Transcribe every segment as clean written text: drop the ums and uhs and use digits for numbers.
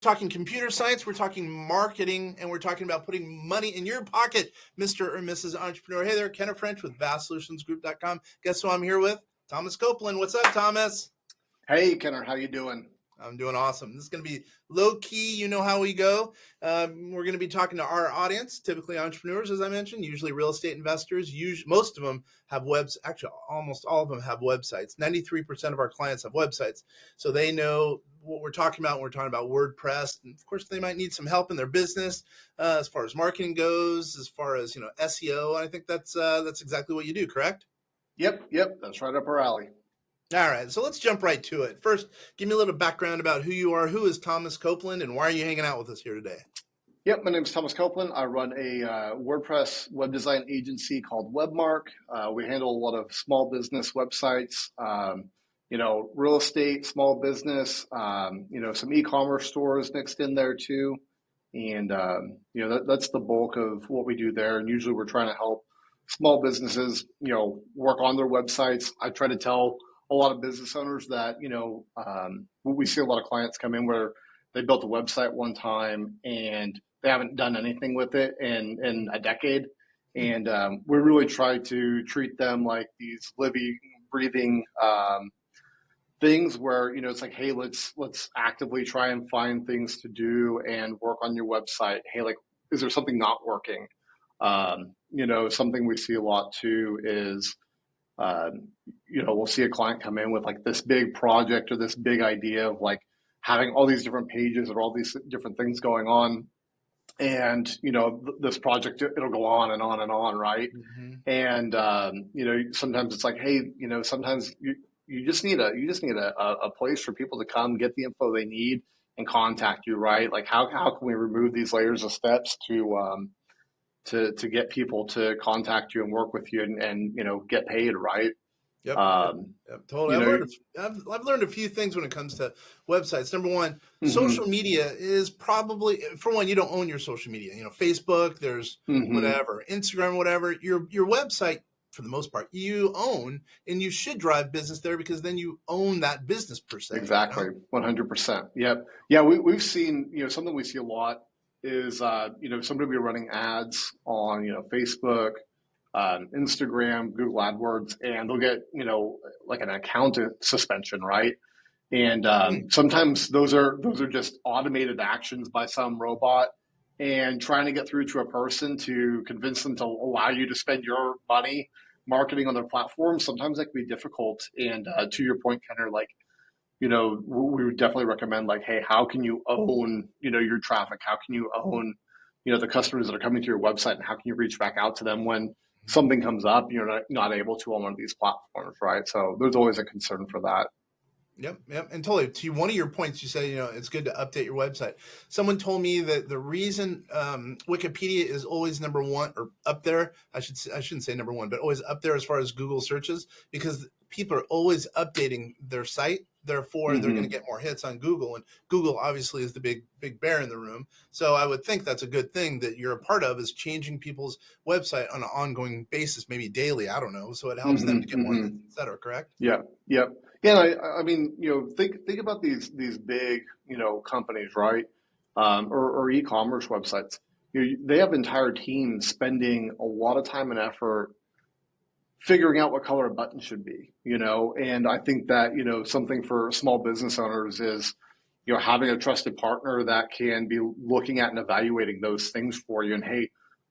talking computer science, we're talking marketing, and we're talking about putting money in your pocket, Mr. or Mrs. Entrepreneur. Hey there, Kenneth French with VastSolutionsGroup.com. Guess who I'm here with? Thomas Copeland. What's up, Thomas? Hey, Kenneth, how you doing? I'm doing awesome. This is going to be low key. You know how we go. We're going to be talking to our audience, typically entrepreneurs, as I mentioned, usually real estate investors. Most of them have actually, almost all of them have websites. 93% of our clients have websites. So they know what we're talking about when we're talking about WordPress. And of course, they might need some help in their business as far as marketing goes, as far as, SEO. And I think that's exactly what you do, correct? Yep. That's right up our alley. All right, so let's jump right to it. First, give me a little background about who you are. Who is Thomas Copeland, and why are you hanging out with us here today? Yep, my name is Thomas Copeland. I run a WordPress web design agency called Webmark. We handle a lot of small business websites, real estate, small business, some e-commerce stores mixed in there too. And, that's the bulk of what we do there. And usually we're trying to help small businesses, work on their websites. I try to tell a lot of business owners that, we see a lot of clients come in where they built a website one time and they haven't done anything with it in a decade. And we really try to treat them like these living, breathing things where, it's like, hey, let's actively try and find things to do and work on your website. Hey, like, is there something not working? Something we see a lot too is, we'll see a client come in with like this big project or this big idea of like having all these different pages or all these different things going on. And, this project, it'll go on and on and on. Right. Mm-hmm. And, sometimes it's like, hey, sometimes you just need a place for people to come get the info they need and contact you. Right. Like how can we remove these layers of steps to get people to contact you and work with you and get paid, right? Yep, totally. I've learned a few things when it comes to websites. Number one, mm-hmm. social media is probably, for one, you don't own your social media. Facebook, there's mm-hmm. whatever, Instagram, whatever. Your website, for the most part, you own, and you should drive business there because then you own that business per se. Exactly, 100%. Yep. Yeah, we've seen, something we see a lot is, somebody will be running ads on, Facebook, Instagram, Google AdWords, and they'll get, like an account suspension, right? And sometimes those are just automated actions by some robot, and trying to get through to a person to convince them to allow you to spend your money marketing on their platform. Sometimes that can be difficult. And to your point, Kenner, like, we would definitely recommend like, hey, how can you own, your traffic? How can you own, the customers that are coming to your website, and how can you reach back out to them when something comes up, you're not able to on one of these platforms, right? So there's always a concern for that. Yep. And totally. To one of your points, you say, it's good to update your website. Someone told me that the reason Wikipedia is always number one, or up there, I shouldn't say number one, but always up there as far as Google searches, because people are always updating their site. Therefore, mm-hmm. they're going to get more hits on Google, and Google obviously is the big bear in the room. So I would think that's a good thing that you're a part of, is changing people's website on an ongoing basis, maybe daily. I don't know. So it helps mm-hmm. them to get more hits, et cetera, correct? Yeah. Yep. Yeah. I mean, think about these big, companies, right? Or e-commerce websites. They have entire teams spending a lot of time and effort figuring out what color a button should be, and I think that, something for small business owners is, having a trusted partner that can be looking at and evaluating those things for you. And hey,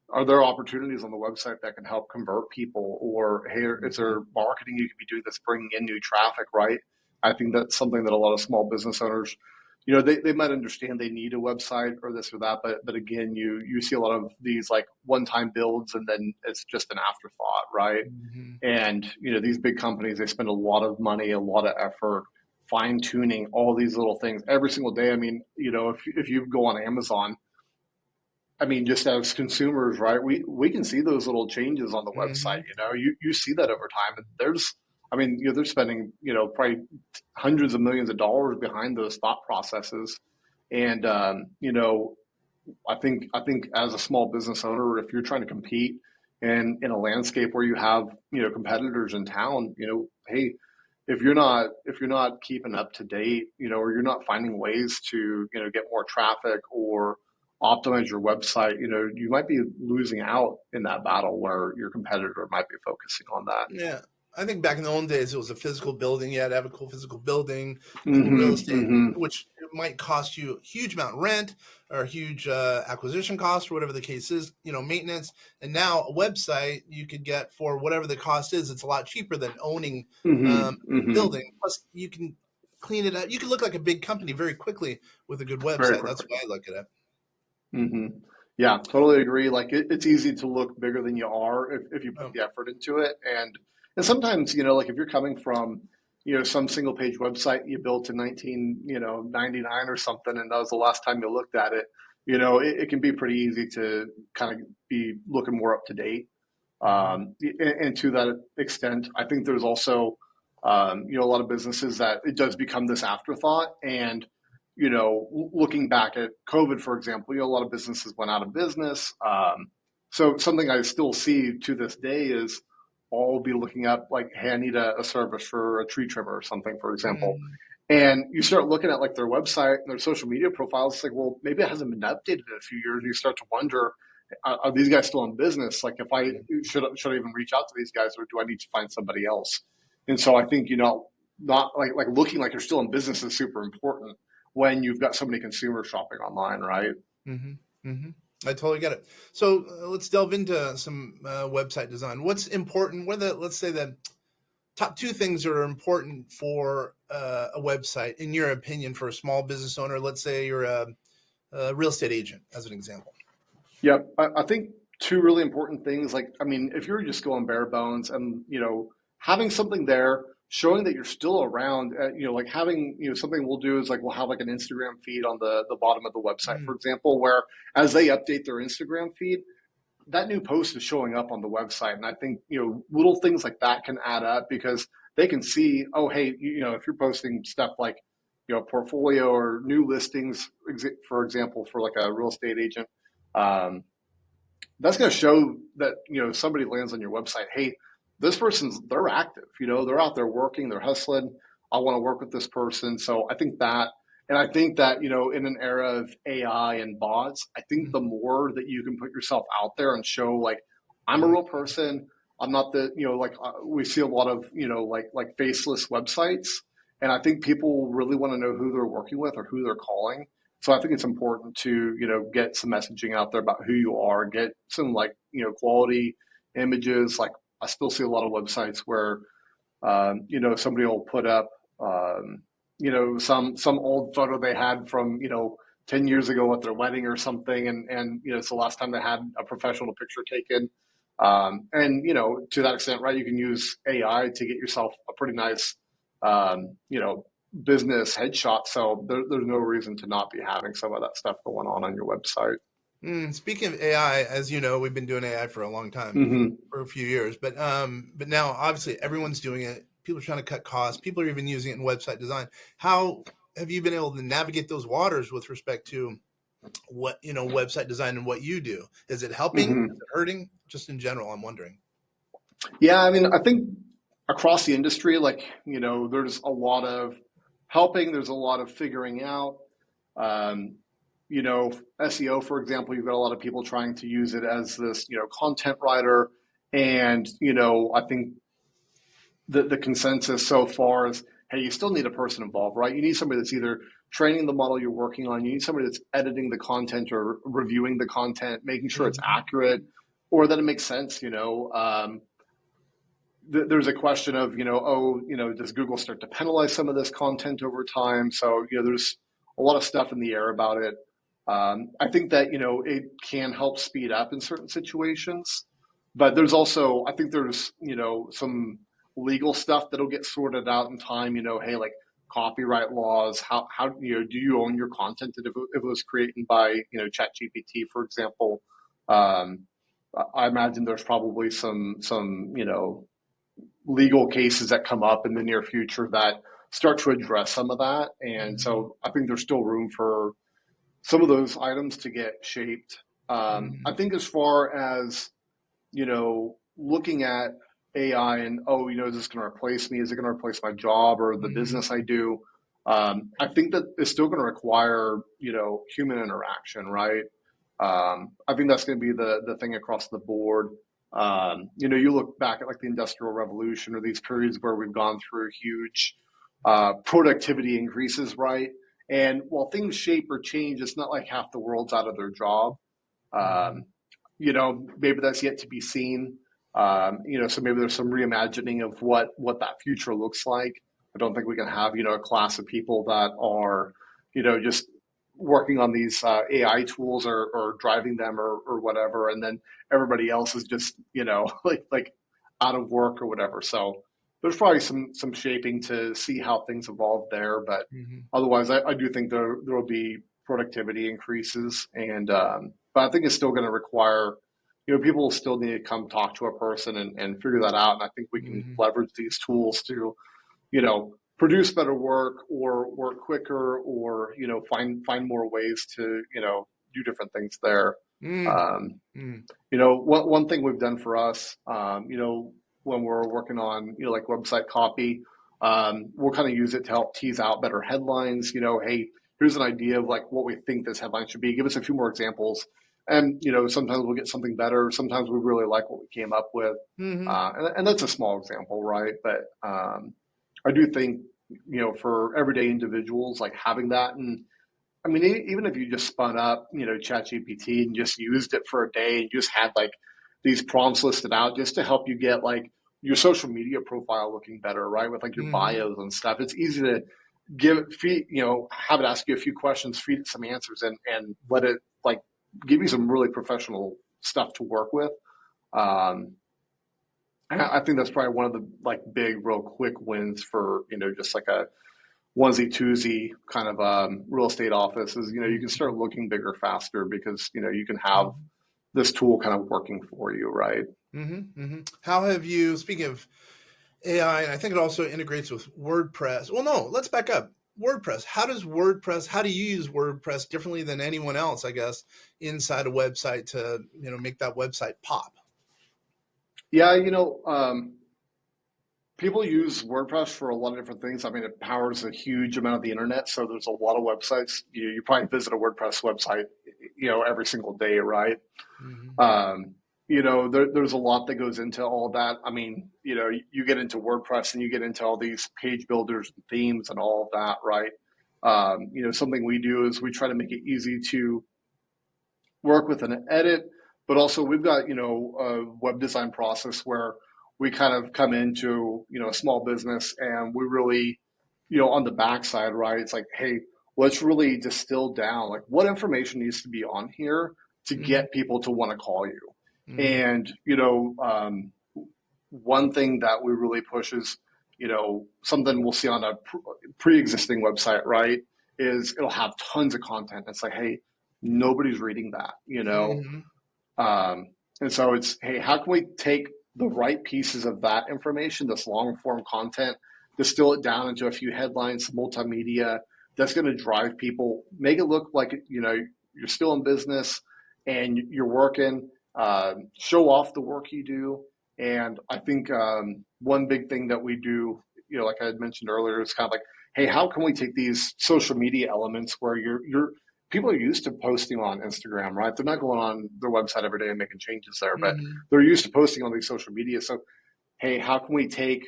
are there opportunities on the website that can help convert people? Or hey, is there marketing you could be doing that's bringing in new traffic, right? I think that's something that a lot of small business owners, they might understand they need a website or this or that, but again, you see a lot of these like one-time builds, and then it's just an afterthought, right? Mm-hmm. And these big companies, they spend a lot of money, a lot of effort fine-tuning all these little things every single day. I mean, if you go on Amazon, I mean, just as consumers, right, we can see those little changes on the mm-hmm. website. You see that over time, and they're spending, probably hundreds of millions of dollars behind those thought processes. And, I think as a small business owner, if you're trying to compete in a landscape where you have, competitors in town, hey, if you're not keeping up to date, or you're not finding ways to, get more traffic or optimize your website, you might be losing out in that battle where your competitor might be focusing on that. Yeah. I think back in the old days, it was a physical building. You had to have a cool physical building, cool real Mm-hmm. estate, Mm-hmm. which might cost you a huge amount of rent or a huge acquisition cost or whatever the case is, maintenance. And now a website you could get for whatever the cost is. It's a lot cheaper than owning Mm-hmm. a Mm-hmm. building. Plus, you can clean it up. You can look like a big company very quickly with a good Very website. That's quickly. why I look at it. Hmm. Yeah, totally agree. Like it's easy to look bigger than you are if you put Um, the effort into it. And sometimes, like if you're coming from, some single page website you built in 19, 99 or something, and that was the last time you looked at it, it can be pretty easy to kind of be looking more up to date. mhm. And to that extent, I think there's also, a lot of businesses that it does become this afterthought. And, looking back at COVID, for example, a lot of businesses went out of business. So something I still see to this day is I'll be looking up like, hey, I need a service for a tree trimmer or something, for example. Mm, And you start looking at like their website and their social media profiles. It's like, well, maybe it hasn't been updated in a few years. And you start to wonder, are these guys still in business? Like, if I mm. should I even reach out to these guys, or do I need to find somebody else? And so I think, not like looking like you're still in business is super important when you've got so many consumers shopping online, right? Mhm, mhm. I totally get it. So let's delve into some website design. What's important? What are let's say the top two things that are important for a website, in your opinion, for a small business owner? Let's say you're a real estate agent, as an example. Yeah, I think two really important things. Like, I mean, if you're just going bare bones and, having something there, showing that you're still around, like having, something we'll do is like we'll have like an Instagram feed on the bottom of the website, for Mm, example, where as they update their Instagram feed, that new post is showing up on the website. And I think, little things like that can add up because they can see, oh, hey, if you're posting stuff like, portfolio or new listings, for example, for like a real estate agent, um, that's going to show that, somebody lands on your website. Hey, this person's, they're active, they're out there working, they're hustling. I want to work with this person. So I think that, and I think that, in an era of AI and bots, I think mm, the more that you can put yourself out there and show like, I'm a mm, real person. I'm not the, like we see a lot of, like faceless websites. And I think people really want to know who they're working with or who they're calling. So I think it's important to, get some messaging out there about who you are, get some like, quality images. Like I still see a lot of websites where, somebody will put up, some old photo they had from, 10 years ago at their wedding or something. And, it's the last time they had a professional picture taken. And, to that extent, right, you can use AI to get yourself a pretty nice, business headshot. So there's no reason to not be having some of that stuff going on your website. Speaking of AI, as you know, we've been doing AI for a long time, Mm-hmm. for a few years, but now obviously everyone's doing it. People are trying to cut costs. People are even using it in website design. How have you been able to navigate those waters with respect to what website design and what you do? Is it helping? Is Mm-hmm. it hurting? Just in general, I'm wondering. Yeah, I mean, I think across the industry, like, there's a lot of helping, there's a lot of figuring out. Um, SEO, for example, you've got a lot of people trying to use it as this, content writer. And, I think the consensus so far is, hey, you still need a person involved, right? You need somebody that's either training the model you're working on, you need somebody that's editing the content or reviewing the content, making sure it's Mhm. accurate or that it makes sense, there's a question of, does Google start to penalize some of this content over time? So, there's a lot of stuff in the air about it. I think that, it can help speed up in certain situations, but there's also, I think there's, some legal stuff that'll get sorted out in time, hey, like copyright laws, how, do you own your content if it was created by, ChatGPT, for example? Um, I imagine there's probably some, legal cases that come up in the near future that start to address some of that. And Mhm. so I think there's still room for some of those items to get shaped. I Mhm. think as far as, looking at AI and, oh, is this going to replace me? Is it going to replace my job or the Mm-hmm. business I do? I think that it's still going to require, human interaction, right? I think that's going to be the thing across the board. You look back at like the Industrial Revolution or these periods where we've gone through huge productivity increases, right? And while things shape or change, it's not like half the world's out of their job. Mm-hmm. Um, Maybe that's yet to be seen. So maybe there's some reimagining of what that future looks like. I don't think we can have, a class of people that are, just working on these AI tools or driving them or whatever, and then everybody else is just, like out of work or whatever. So there's probably some shaping to see how things evolve there, but Mm-hmm. otherwise, I do think there will be productivity increases, and but I think it's still going to require, people will still need to come talk to a person and figure that out. And I think we can Mm-hmm. leverage these tools to, produce better work or work quicker or, find more ways to, do different things there. Um, Mm-hmm. one thing we've done for us, when we're working on, like website copy, we'll kind of use it to help tease out better headlines. Hey, here's an idea of like what we think this headline should be. Give us a few more examples. And, sometimes we'll get something better. Sometimes we really like what we came up with. Mm-hmm. And that's a small example, right? But I do think, for everyday individuals, like having that, and I mean, even if you just spun up, ChatGPT and just used it for a day and just had like these prompts listed out just to help you get like your social media profile looking better, right? With like your Mm-hmm. bios and stuff. It's easy to have it ask you a few questions, feed it some answers, and let it like give you some really professional stuff to work with. Um, and I think that's probably one of the like big, real quick wins for just like a onesie twosie kind of real estate office is you can start looking bigger faster because you can have Mm-hmm. this tool kind of working for you, right? Mm-hmm. Mm-hmm. How have you, speaking of AI, and I think it also integrates with WordPress. Well, no, let's back up. WordPress. How do you use WordPress differently than anyone else, I guess, inside a website to, make that website pop? Yeah, people use WordPress for a lot of different things. I mean, it powers a huge amount of the internet, so there's a lot of websites. You probably visit a WordPress website, every single day, right? Mm-hmm. Um, there's a lot that goes into all that. I mean, you get into WordPress and you get into all these page builders and themes and all of that, right? Something we do is we try to make it easy to work with an edit, but also we've got, a web design process where we kind of come into, a small business and we really, on the backside, right? It's like, hey, let's really distill down like what information needs to be on here to Mm-hmm. get people to want to call you. Mm-hmm. And, one thing that we really push is, something we'll see on a pre-existing website, right? Is it'll have tons of content. It's like, hey, nobody's reading that, Mm-hmm. Um, and so it's, hey, how can we take the right pieces of that information, this long form content, distill it down into a few headlines, multimedia that's going to drive people, make it look like, you're still in business and you're working, show off the work you do. And I think one big thing that we do, like I had mentioned earlier, is kind of like, hey, how can we take these social media elements where you're people are used to posting on Instagram, right? They're not going on their website every day and making changes there, but Mm-hmm. they're used to posting on these social media. So, hey, how can we take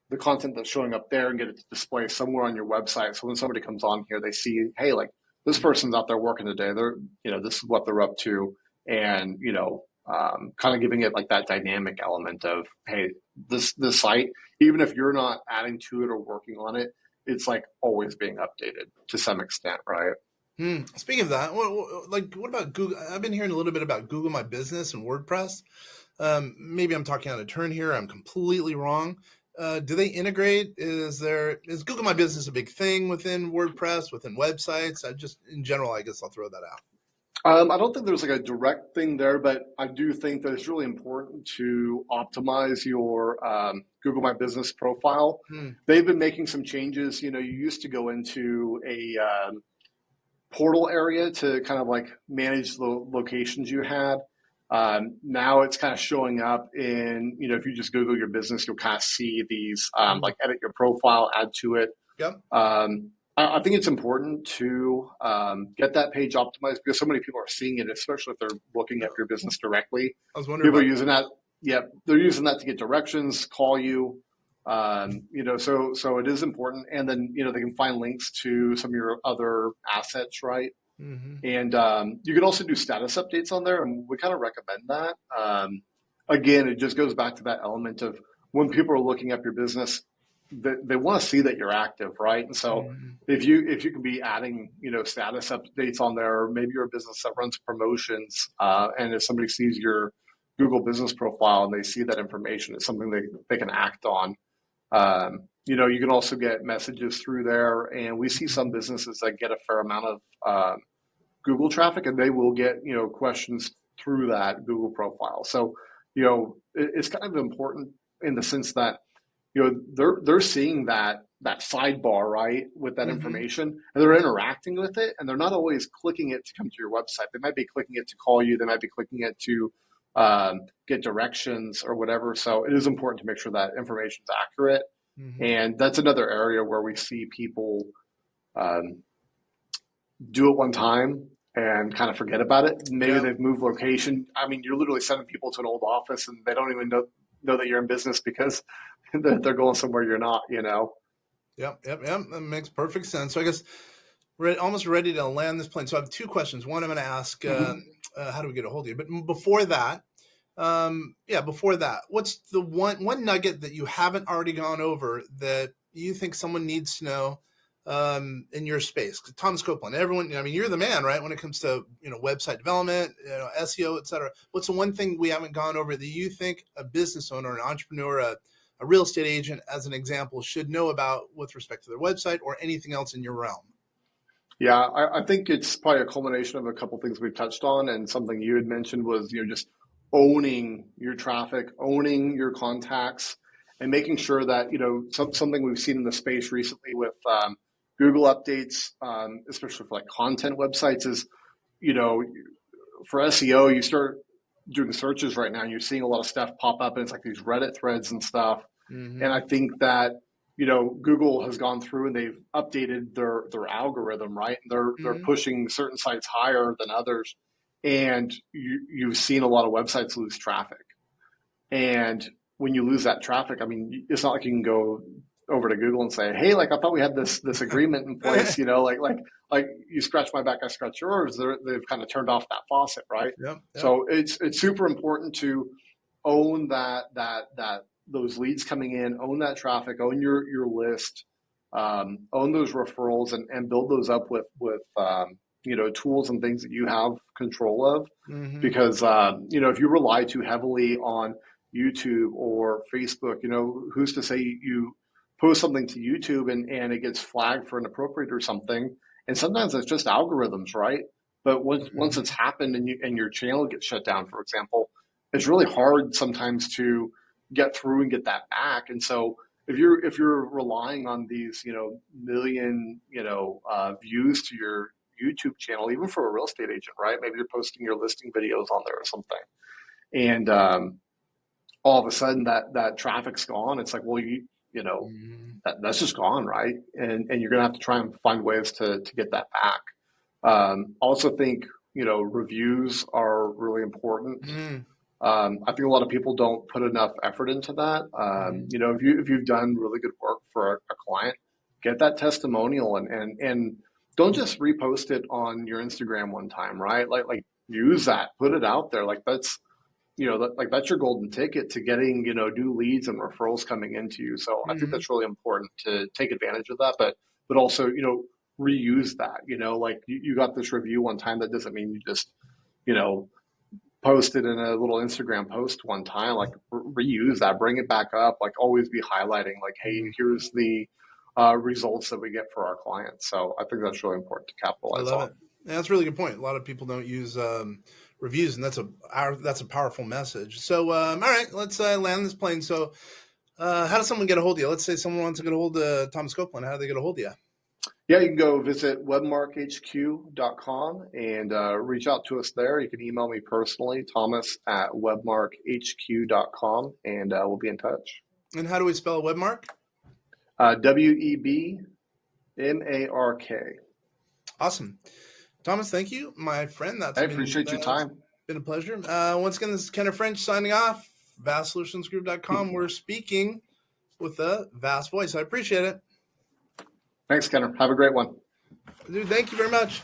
the content that's showing up there and get it to display somewhere on your website? So when somebody comes on here, they see, hey, like this person's out there working today. They're, this is what they're up to. And, kind of giving it like that dynamic element of, hey, this site, even if you're not adding to it or working on it, it's like always being updated to some extent, right? Hmm. Speaking of that, what about Google? I've been hearing a little bit about Google My Business and WordPress. Maybe I'm talking out of turn here. I'm completely wrong. Do they integrate? Is Google My Business a big thing within WordPress, within websites? I just in general, I guess I'll throw that out. I don't think there's like a direct thing there, but I do think that it's really important to optimize your Google My Business profile. Hmm. They've been making some changes. You used to go into a portal area to kind of like manage the locations you had. Now it's kind of showing up in, if you just Google your business, you'll kind of see these, like edit your profile, add to it. Yep. I think it's important to get that page optimized because so many people are seeing it, especially if they're looking at your business directly. I was wondering People are about. using that. Yeah, they're using that to get directions, call you. So it is important, and then they can find links to some of your other assets, right? Mm-hmm. And you can also do status updates on there, and we kind of recommend that. Again, it just goes back to that element of when people are looking up your business, they want to see that you're active, right? And so if you can be adding status updates on there, maybe you're a business that runs promotions, and if somebody sees your Google business profile and they see that information, it's something they can act on. You can also get messages through there, and we see some businesses that get a fair amount of Google traffic, and they will get questions through that Google profile. So it's kind of important in the sense that they're seeing that sidebar, right, with that information, and they're interacting with it, and they're not always clicking it to come to your website. They might be clicking it to call you. They might be clicking it to get directions or whatever. So it is important to make sure that information is accurate. And that's another area where we see people do it one time and kind of forget about it. Maybe they've moved location. I mean, you're literally sending people to an old office and they don't even know that you're in business because they're going somewhere you're not, Yep. That makes perfect sense. So I guess we're almost ready to land this plane. So I have two questions. One, I'm going to ask, how do we get a hold of you? But before that, what's the one nugget that you haven't already gone over that you think someone needs to know in your space? Thomas Copeland, everyone, I mean, you're the man, right? When it comes to, website development, SEO, et cetera. What's the one thing we haven't gone over that you think a business owner, an entrepreneur, a real estate agent, as an example, should know about with respect to their website or anything else in your realm? Yeah, I think it's probably a culmination of a couple things we've touched on, and something you had mentioned was, just owning your traffic, owning your contacts, and making sure that, something we've seen in the space recently with Google updates, especially for like content websites is, for SEO, you start doing searches right now, and you're seeing a lot of stuff pop up, and it's like these Reddit threads and stuff. And I think that Google has gone through and they've updated their algorithm, right? They're pushing certain sites higher than others, and you've seen a lot of websites lose traffic. And when you lose that traffic, I mean, it's not like you can go over to Google and say, "Hey, like I thought we had this agreement in place," like you scratch my back, I scratch yours. They've kind of turned off that faucet, right? Yep. So it's super important to own that those leads coming in, own that traffic, own your list, own those referrals, and build those up with tools and things that you have control of. Because if you rely too heavily on YouTube or Facebook, who's to say you post something to YouTube and it gets flagged for inappropriate or something? And sometimes it's just algorithms, right? But once it's happened and your channel gets shut down, for example, it's really hard sometimes to get through and get that back. And so if you're relying on these million views to your YouTube channel, even for a real estate agent, right? Maybe you're posting your listing videos on there or something, and all of a sudden that traffic's gone. It's like, well, that's just gone, right? And you're gonna have to try and find ways to get that back. Also think reviews are really important. I think a lot of people don't put enough effort into that. If you've done really good work for a client, get that testimonial and don't just repost it on your Instagram one time, right? Like use that, put it out there. Like that's that's your golden ticket to getting new leads and referrals coming into you. So I think that's really important to take advantage of that, but also reuse that. Like you got this review one time, that doesn't mean you just post it in a little Instagram post one time. Like reuse that, bring it back up. Like always be highlighting, like, hey, here's the results that we get for our clients. So I think that's really important to capitalize on. It. Yeah, that's a really good point. A lot of people don't use reviews, and that's a powerful message. So all right, let's land this plane. So how does someone get a hold of you? Let's say someone wants to get a hold of Thomas Copeland. How do they get a hold of you? Yeah, you can go visit webmarkhq.com and reach out to us there. You can email me personally, Thomas at webmarkhq.com, and we'll be in touch. And how do we spell Webmark? WEBMARK. Awesome. Thomas, thank you, my friend. I appreciate your That's time. been a pleasure. Once again, this is Kenner French signing off. VastSolutionsGroup.com. We're speaking with a vast voice. I appreciate it. Thanks, Kenner. Have a great one. Dude, thank you very much.